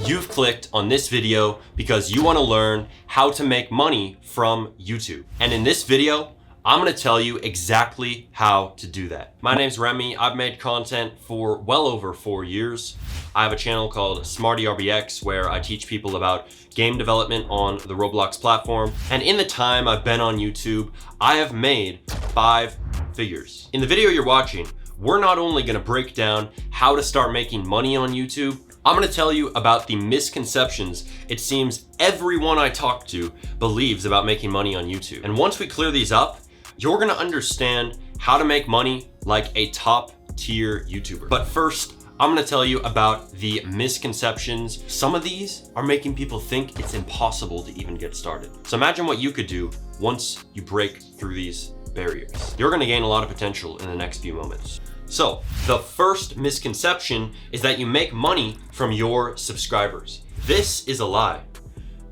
You've clicked on this video because you want to learn how to make money from YouTube. And in this video, I'm going to tell you exactly how to do that. My name's Remy. I've made content for well over 4 years. I have a channel called SmartyRBX where I teach people about game development on the Roblox platform. And in the time I've been on YouTube, I have made 5 figures. In the video you're watching, we're not only going to break down how to start making money on YouTube, I'm going to tell you about the misconceptions it seems everyone I talk to believes about making money on YouTube. And once we clear these up, you're going to understand how to make money like a top tier YouTuber. But first, I'm going to tell you about the misconceptions. Some of these are making people think it's impossible to even get started. So imagine what you could do once you break through these barriers. You're going to gain a lot of potential in the next few moments. So the first misconception is that you make money from your subscribers. This is a lie.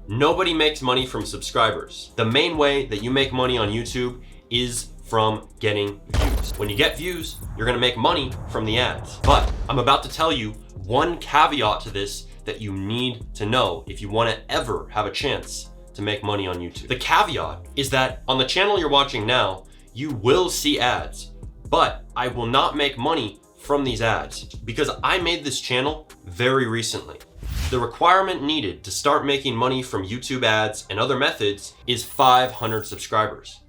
Nobody makes money from subscribers. The main way that you make money on YouTube is from getting views. When you get views, you're gonna make money from the ads. But I'm about to tell you one caveat to this that you need to know if you wanna ever have a chance to make money on YouTube. The caveat is that on the channel you're watching now, you will see ads, but I will not make money from these ads because I made this channel very recently. The requirement needed to start making money from YouTube ads and other methods is 500 subscribers.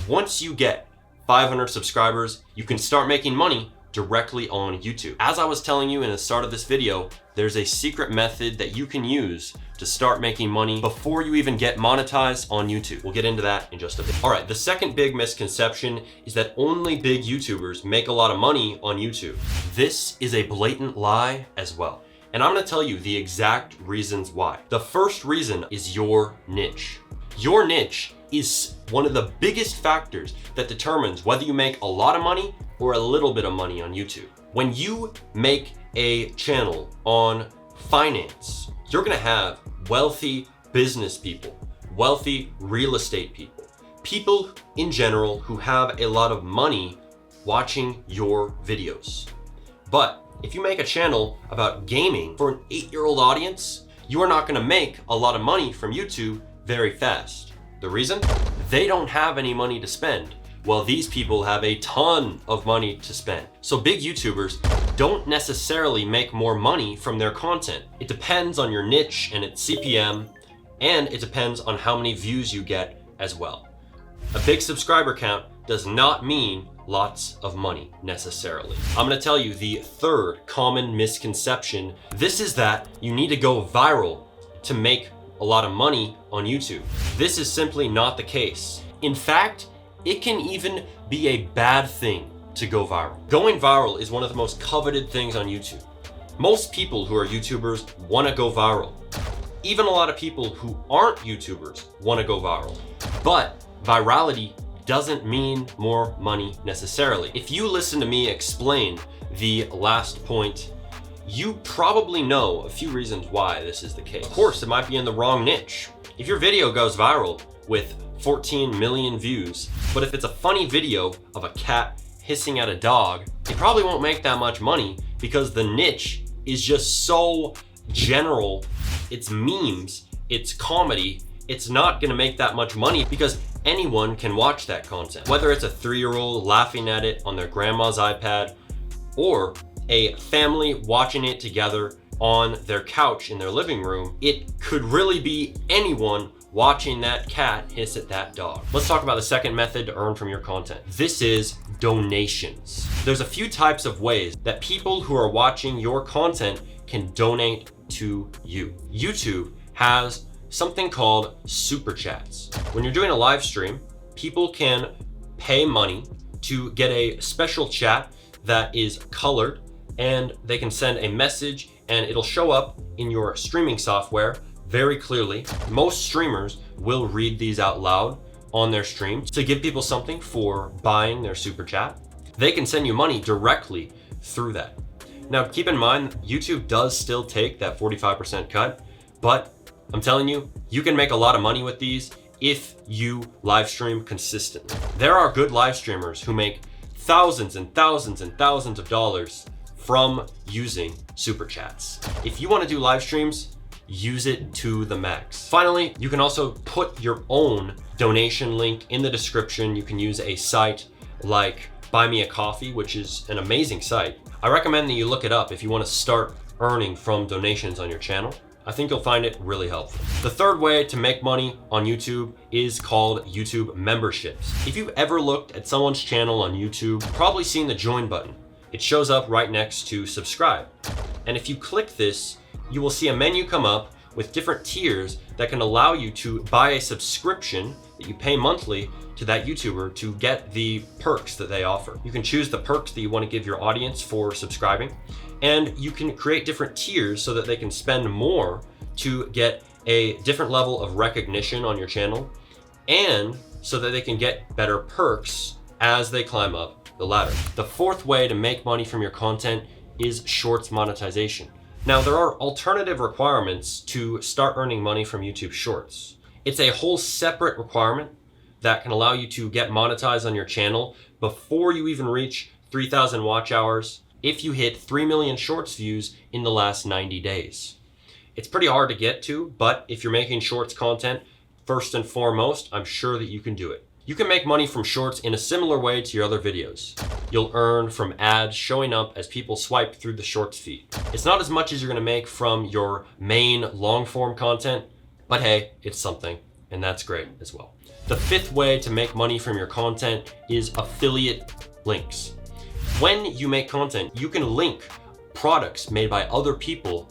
Once you get 500 subscribers, you can start making money directly on YouTube. As I was telling you in the start of this video, there's a secret method that you can use to start making money before you even get monetized on YouTube. We'll get into that in just a bit. All right, the second big misconception is that only big YouTubers make a lot of money on YouTube. This is a blatant lie as well. And I'm gonna tell you the exact reasons why. The first reason is your niche. Your niche is one of the biggest factors that determines whether you make a lot of money or a little bit of money on YouTube. When you make a channel on finance, you're gonna have wealthy business people, wealthy real estate people, people in general who have a lot of money watching your videos. But if you make a channel about gaming for an 8-year-old audience, you are not gonna make a lot of money from YouTube very fast. The reason? They don't have any money to spend, while these people have a ton of money to spend. So big YouTubers don't necessarily make more money from their content. It depends on your niche and its CPM, and it depends on how many views you get as well. A big subscriber count does not mean lots of money necessarily. I'm gonna tell you the third common misconception. This is that you need to go viral to make a lot of money on YouTube. This is simply not the case. In fact, it can even be a bad thing to go viral. Going viral is one of the most coveted things on YouTube. Most people who are YouTubers want to go viral. Even a lot of people who aren't YouTubers want to go viral. But virality doesn't mean more money necessarily. If you listen to me explain the last point, you probably know a few reasons why this is the case. Of course, it might be in the wrong niche. If your video goes viral with 14 million views, but if it's a funny video of a cat hissing at a dog, it probably won't make that much money because the niche is just so general. It's memes, it's comedy. It's not gonna make that much money because anyone can watch that content. Whether it's a 3-year-old laughing at it on their grandma's iPad or a family watching it together on their couch in their living room, it could really be anyone watching that cat hiss at that dog. Let's talk about the second method to earn from your content. This is donations. There's a few types of ways that people who are watching your content can donate to you. YouTube has something called super chats. When you're doing a live stream, people can pay money to get a special chat that is colored, and they can send a message and it'll show up in your streaming software very clearly. Most streamers will read these out loud on their stream to give people something for buying their super chat. They can send you money directly through that. Now, keep in mind, YouTube does still take that 45% cut, but I'm telling you, you can make a lot of money with these if you live stream consistently. There are good live streamers who make thousands and thousands and thousands of dollars from using super chats. If you want to do live streams, use it to the max. Finally, you can also put your own donation link in the description. You can use a site like Buy Me a Coffee, which is an amazing site. I recommend that you look it up if you want to start earning from donations on your channel. I think you'll find it really helpful. The third way to make money on YouTube is called YouTube memberships. If you've ever looked at someone's channel on YouTube, you've probably seen the join button. It shows up right next to subscribe. And if you click this, you will see a menu come up with different tiers that can allow you to buy a subscription that you pay monthly to that YouTuber to get the perks that they offer. You can choose the perks that you want to give your audience for subscribing, and you can create different tiers so that they can spend more to get a different level of recognition on your channel, and so that they can get better perks as they climb up the ladder. The fourth way to make money from your content is Shorts monetization. Now, there are alternative requirements to start earning money from YouTube Shorts. It's a whole separate requirement that can allow you to get monetized on your channel before you even reach 3,000 watch hours if you hit 3 million Shorts views in the last 90 days. It's pretty hard to get to, but if you're making Shorts content, first and foremost, I'm sure that you can do it. You can make money from Shorts in a similar way to your other videos. You'll earn from ads showing up as people swipe through the Shorts feed. It's not as much as you're gonna make from your main long form content, but hey, it's something, and that's great as well. The fifth way to make money from your content is affiliate links. When you make content, you can link products made by other people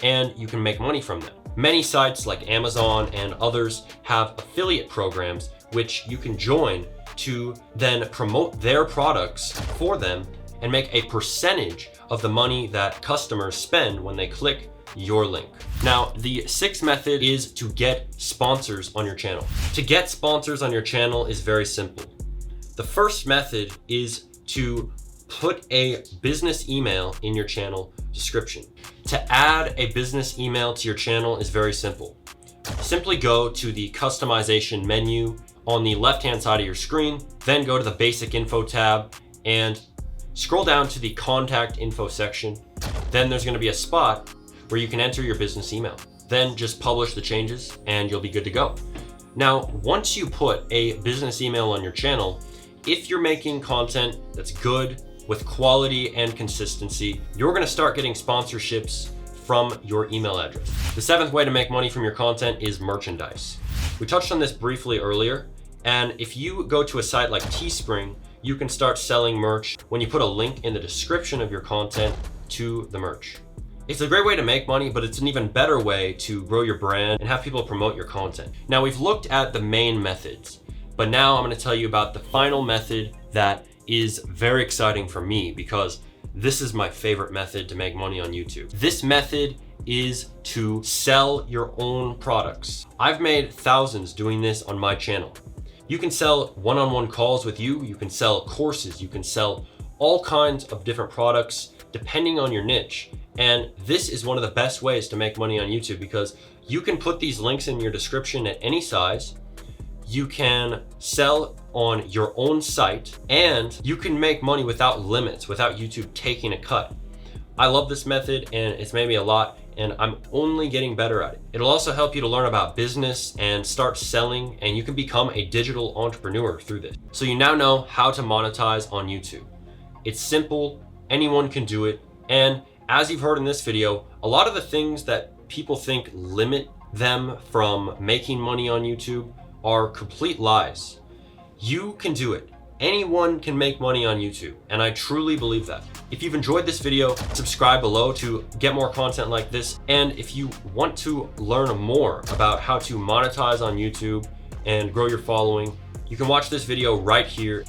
and you can make money from them. Many sites like Amazon and others have affiliate programs which you can join to then promote their products for them and make a percentage of the money that customers spend when they click your link. Now, the sixth method is to get sponsors on your channel. To get sponsors on your channel is very simple. The first method is to put a business email in your channel description. To add a business email to your channel is very simple. Simply go to the customization menu on the left-hand side of your screen, then go to the basic info tab and scroll down to the contact info section. Then there's gonna be a spot where you can enter your business email. Then just publish the changes and you'll be good to go. Now, once you put a business email on your channel, if you're making content that's good with quality and consistency, you're gonna start getting sponsorships from your email address. The seventh way to make money from your content is merchandise. We touched on this briefly earlier, and if you go to a site like Teespring, you can start selling merch when you put a link in the description of your content to the merch. It's a great way to make money, but it's an even better way to grow your brand and have people promote your content. Now, we've looked at the main methods, but now I'm gonna tell you about the final method that is very exciting for me because this is my favorite method to make money on YouTube. This method is to sell your own products. I've made thousands doing this on my channel. You can sell one-on-one calls with you can sell courses, you can sell all kinds of different products depending on your niche. And this is one of the best ways to make money on YouTube because you can put these links in your description at any size. You can sell on your own site and you can make money without limits, without YouTube taking a cut. I love this method and it's made me a lot and I'm only getting better at it. It'll also help you to learn about business and start selling, and you can become a digital entrepreneur through this. So you now know how to monetize on YouTube. It's simple, anyone can do it, and as you've heard in this video, a lot of the things that people think limit them from making money on YouTube are complete lies. You can do it. Anyone can make money on YouTube, and I truly believe that. If you've enjoyed this video, subscribe below to get more content like this. And if you want to learn more about how to monetize on YouTube and grow your following, you can watch this video right here.